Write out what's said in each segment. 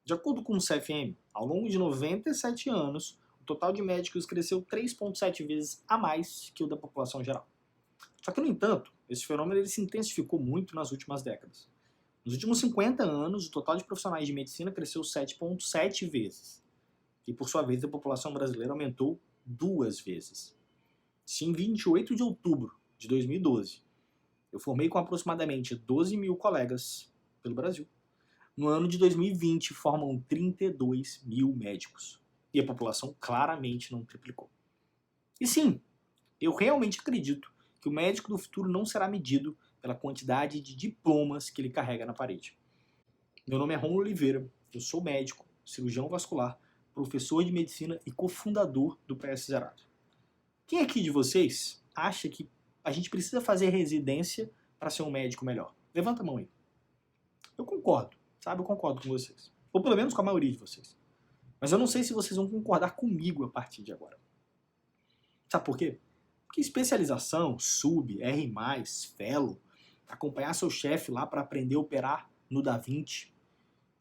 De acordo com o CFM, ao longo de 97 anos, o total de médicos cresceu 3,7 vezes a mais que o da população geral. Só que, no entanto, esse fenômeno ele se intensificou muito nas últimas décadas. Nos últimos 50 anos, o total de profissionais de medicina cresceu 7,7 vezes. E, por sua vez, a população brasileira aumentou 2 vezes. Se em 28 de outubro de 2012 eu formei com aproximadamente 12 mil colegas pelo Brasil, no ano de 2020 formam 32 mil médicos. E a população claramente não triplicou. E sim, eu realmente acredito que o médico do futuro não será medido pela quantidade de diplomas que ele carrega na parede. Meu nome é Romulo Oliveira, eu sou médico, cirurgião vascular, professor de medicina e cofundador do PS Zerado. Quem aqui de vocês acha que a gente precisa fazer residência para ser um médico melhor? Levanta a mão aí. Eu concordo, sabe? Eu concordo com vocês. Ou pelo menos com a maioria de vocês. Mas eu não sei se vocês vão concordar comigo a partir de agora. Sabe por quê? Porque especialização, sub, R+, fellow, acompanhar seu chefe lá para aprender a operar no DaVinci,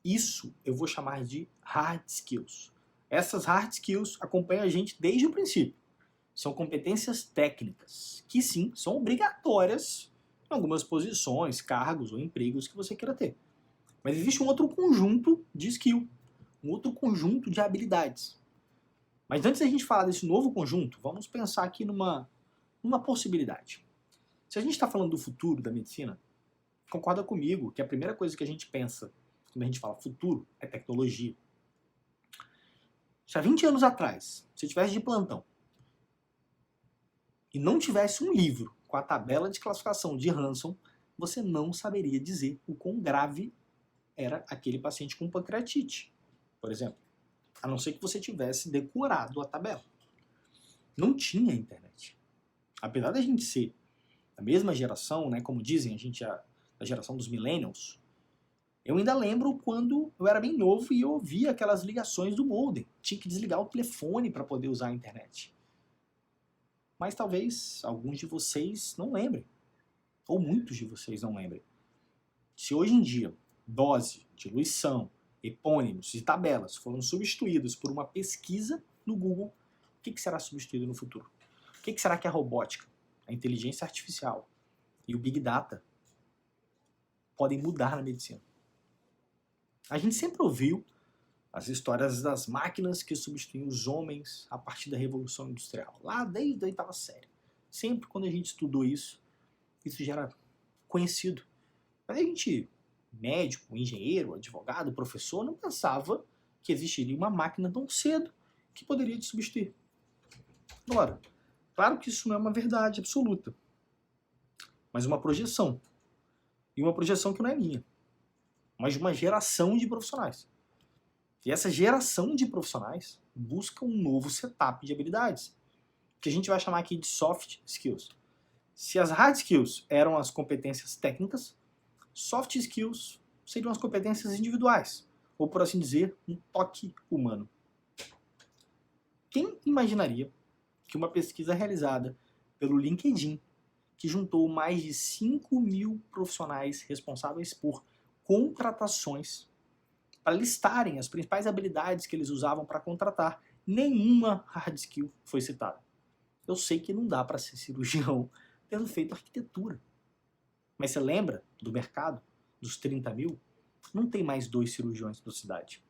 isso eu vou chamar de hard skills. Essas hard skills acompanham a gente desde o princípio. São competências técnicas, que sim, são obrigatórias em algumas posições, cargos ou empregos que você queira ter. Mas existe um outro conjunto de skill, um outro conjunto de habilidades. Mas antes da gente falar desse novo conjunto, vamos pensar aqui numa possibilidade. Se a gente está falando do futuro da medicina, concorda comigo que a primeira coisa que a gente pensa quando a gente fala futuro é tecnologia. Se há 20 anos atrás você tivesse de plantão e não tivesse um livro com a tabela de classificação de Hanson, você não saberia dizer o quão grave era aquele paciente com pancreatite, por exemplo. A não ser que você tivesse decorado a tabela. Não tinha internet. Apesar da gente ser da mesma geração, né, como dizem, a gente é da geração dos millennials, eu ainda lembro quando eu era bem novo e eu ouvia aquelas ligações do modem. Tinha que desligar o telefone para poder usar a internet. Mas talvez alguns de vocês não lembrem. Ou muitos de vocês não lembrem. Se hoje em dia dose, diluição, epônimos e tabelas foram substituídos por uma pesquisa no Google, o que será substituído no futuro? O que será que a robótica, a inteligência artificial e o Big Data podem mudar na medicina? A gente sempre ouviu as histórias das máquinas que substituem os homens a partir da Revolução Industrial, lá desde a 8ª série. Sempre quando a gente estudou isso já era conhecido. Mas a gente, médico, engenheiro, advogado, professor, não pensava que existiria uma máquina tão cedo que poderia te substituir. Agora, claro que isso não é uma verdade absoluta, mas uma projeção. E uma projeção que não é minha, mas de uma geração de profissionais. E essa geração de profissionais busca um novo setup de habilidades, que a gente vai chamar aqui de soft skills. Se as hard skills eram as competências técnicas, soft skills seriam as competências individuais, ou por assim dizer, um toque humano. Quem imaginaria que uma pesquisa realizada pelo LinkedIn, que juntou mais de 5 mil profissionais responsáveis por contratações, para listarem as principais habilidades que eles usavam para contratar, nenhuma hard skill foi citada. Eu sei que não dá para ser cirurgião tendo feito arquitetura. Mas você lembra do mercado, dos 30 mil? Não tem mais 2 cirurgiões na cidade.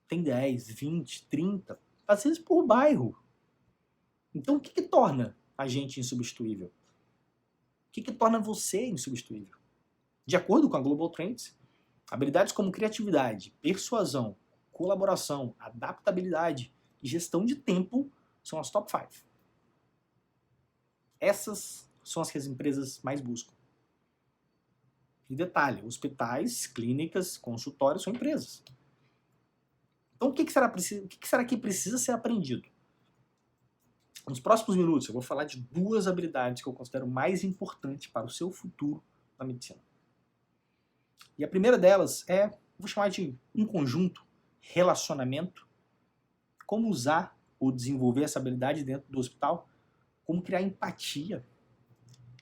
Tem 10, 20, 30, às vezes por bairro. Então o que torna a gente insubstituível? O que torna você insubstituível? De acordo com a Global Trends, habilidades como criatividade, persuasão, colaboração, adaptabilidade e gestão de tempo são as top 5. Essas são as que as empresas mais buscam. E detalhe, hospitais, clínicas, consultórios são empresas. Então o que será que precisa ser aprendido? Nos próximos minutos eu vou falar de 2 habilidades que eu considero mais importantes para o seu futuro na medicina. E a primeira delas vou chamar de um conjunto, relacionamento, como usar ou desenvolver essa habilidade dentro do hospital, como criar empatia.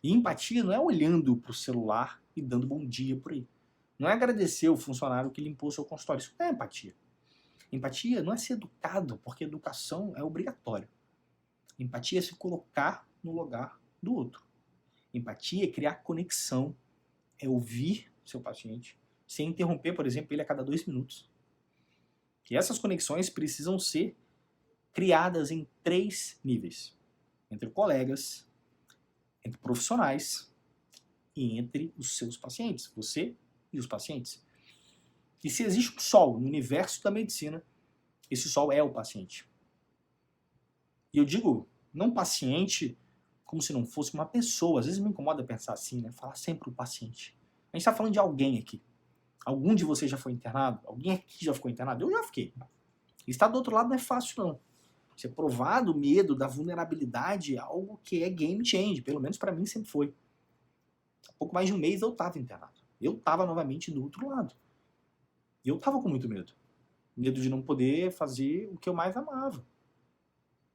E empatia não é olhando para o celular e dando bom dia por aí. Não é agradecer o funcionário que limpou o seu consultório. Isso não é empatia. Empatia não é ser educado, porque educação é obrigatório. Empatia é se colocar no lugar do outro. Empatia é criar conexão, é ouvir seu paciente, sem interromper, por exemplo, ele a cada 2 minutos. E essas conexões precisam ser criadas em 3 níveis. Entre colegas, entre profissionais e entre os seus pacientes, você e os pacientes. E se existe um sol no universo da medicina, esse sol é o paciente. E eu digo, não paciente como se não fosse uma pessoa. Às vezes me incomoda pensar assim, né? Falar sempre o paciente. A gente está falando de alguém aqui. Algum de vocês já foi internado? Alguém aqui já ficou internado? Eu já fiquei. Estar do outro lado não é fácil, não. Você provar do medo, da vulnerabilidade, é algo que é game change. Pelo menos para mim sempre foi. Há pouco mais de um mês eu estava internado. Eu estava novamente do outro lado. E eu estava com muito medo. Medo de não poder fazer o que eu mais amava.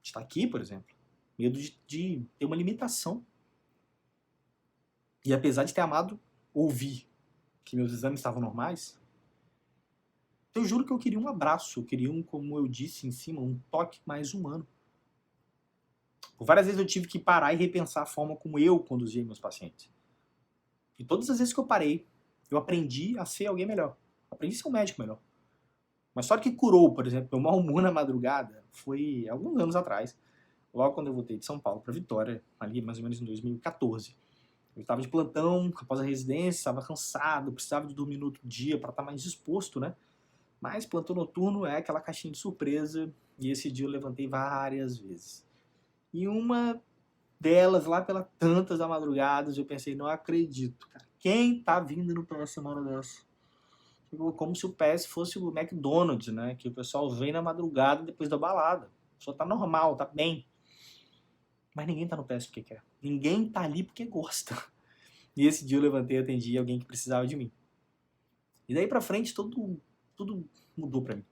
De estar aqui, por exemplo. Medo de ter uma limitação. E apesar de ter amado ouvir que meus exames estavam normais, eu juro que eu queria um abraço. Eu queria como eu disse em cima, um toque mais humano. Por várias vezes eu tive que parar e repensar a forma como eu conduzia meus pacientes. E todas as vezes que eu parei, eu aprendi a ser alguém melhor. Aprendi a ser um médico melhor. Uma história que curou, por exemplo, meu mau humor na madrugada foi alguns anos atrás, logo quando eu voltei de São Paulo para Vitória, ali mais ou menos em 2014. Eu estava de plantão, após a residência, estava cansado, precisava de dormir no outro dia para estar mais disposto, né? Mas plantão noturno é aquela caixinha de surpresa, e esse dia eu levantei várias vezes. E uma delas, lá pelas tantas da madrugada, eu pensei, não acredito, cara. Quem tá vindo no PS semana dessa? Como se o PS fosse o McDonald's, né? Que o pessoal vem na madrugada depois da balada. Só tá normal, tá bem. Mas ninguém tá no PS porque quer. Ninguém tá ali porque gosta. E esse dia eu levantei e atendi alguém que precisava de mim. E daí pra frente tudo mudou pra mim.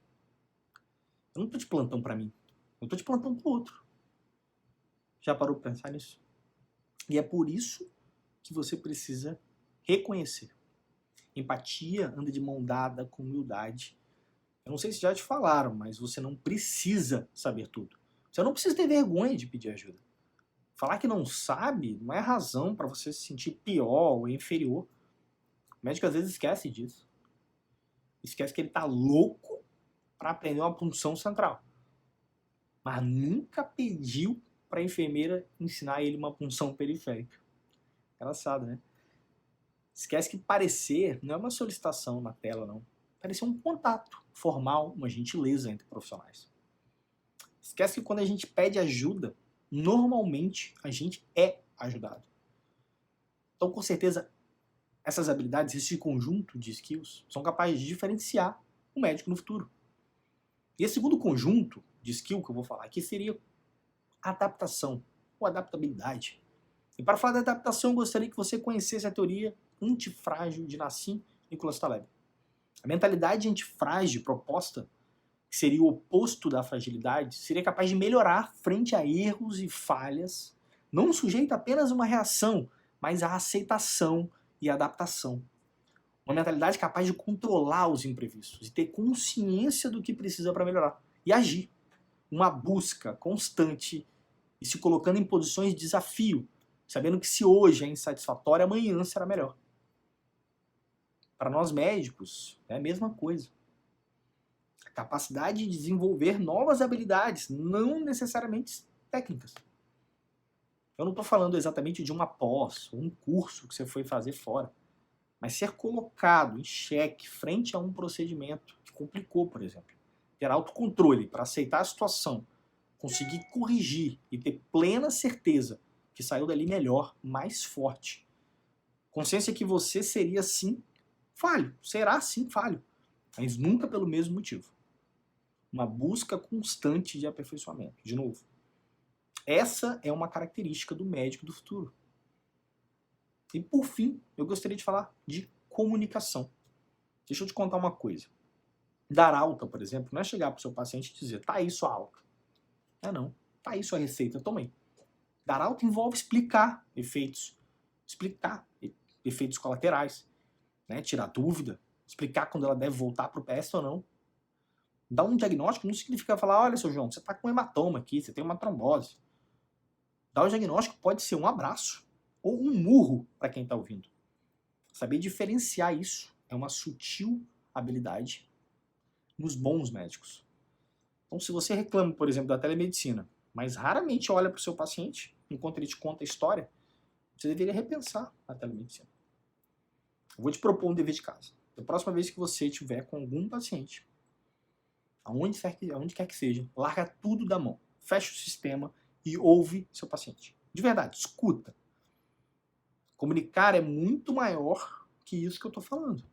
Eu não tô de plantão pra mim. Eu tô de plantão pro outro. Já parou pra pensar nisso? E é por isso que você precisa reconhecer. Empatia anda de mão dada com humildade. Eu não sei se já te falaram, mas você não precisa saber tudo. Você não precisa ter vergonha de pedir ajuda. Falar que não sabe não é razão para você se sentir pior ou inferior. O médico às vezes esquece disso. Esquece que ele tá louco para aprender uma punção central. Mas nunca pediu para a enfermeira ensinar ele uma punção periférica. Engraçado, né? Esquece que parecer não é uma solicitação na tela, não. Parecer um contato formal, uma gentileza entre profissionais. Esquece que quando a gente pede ajuda, normalmente a gente é ajudado. Então, com certeza, essas habilidades, esse conjunto de skills, são capazes de diferenciar o médico no futuro. E esse segundo conjunto de skill que eu vou falar aqui seria adaptação ou adaptabilidade. E para falar da adaptação, eu gostaria que você conhecesse a teoria antifrágil de Nassim Nicholas Taleb. A mentalidade antifrágil proposta, que seria o oposto da fragilidade, seria capaz de melhorar frente a erros e falhas, não sujeita apenas a uma reação, mas à aceitação e adaptação. Uma mentalidade capaz de controlar os imprevistos e ter consciência do que precisa para melhorar e agir. Uma busca constante e se colocando em posições de desafio, sabendo que se hoje é insatisfatório, amanhã será melhor. Para nós médicos, é a mesma coisa. A capacidade de desenvolver novas habilidades, não necessariamente técnicas. Eu não estou falando exatamente de uma pós, ou um curso que você foi fazer fora, mas ser colocado em xeque frente a um procedimento que complicou, por exemplo. Ter autocontrole para aceitar a situação, conseguir corrigir e ter plena certeza que saiu dali melhor, mais forte. Consciência que você seria sim falho, será sim falho, mas nunca pelo mesmo motivo. Uma busca constante de aperfeiçoamento. De novo, essa é uma característica do médico do futuro. E por fim, eu gostaria de falar de comunicação. Deixa eu te contar uma coisa. Dar alta, por exemplo, não é chegar para o seu paciente e dizer, tá aí sua alta. Não, tá aí sua receita, toma aí. Dar alta envolve explicar efeitos colaterais. né? Tirar dúvida, explicar quando ela deve voltar para o PS ou não. Dar um diagnóstico não significa falar, olha, seu João, você está com um hematoma aqui, você tem uma trombose. Dar o diagnóstico pode ser um abraço ou um murro para quem está ouvindo. Saber diferenciar isso é uma sutil habilidade nos bons médicos. Então, se você reclama, por exemplo, da telemedicina, mas raramente olha para o seu paciente enquanto ele te conta a história, você deveria repensar a telemedicina. Eu vou te propor um dever de casa. Da próxima vez que você estiver com algum paciente, aonde quer que seja, larga tudo da mão, fecha o sistema e ouve seu paciente. De verdade, escuta. Comunicar é muito maior que isso que eu estou falando.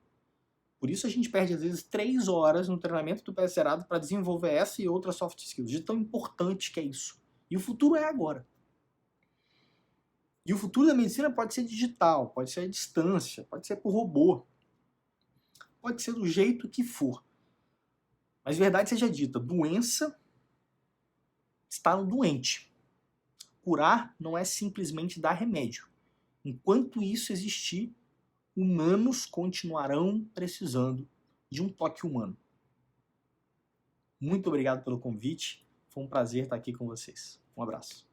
Por isso a gente perde, às vezes, 3 horas no treinamento do PS Zerado para desenvolver essa e outras soft skills, de tão importante que é isso. E o futuro é agora. E o futuro da medicina pode ser digital, pode ser à distância, pode ser por robô, pode ser do jeito que for. Mas verdade seja dita, doença está no doente. Curar não é simplesmente dar remédio. Enquanto isso existir, humanos continuarão precisando de um toque humano. Muito obrigado pelo convite. Foi um prazer estar aqui com vocês. Um abraço.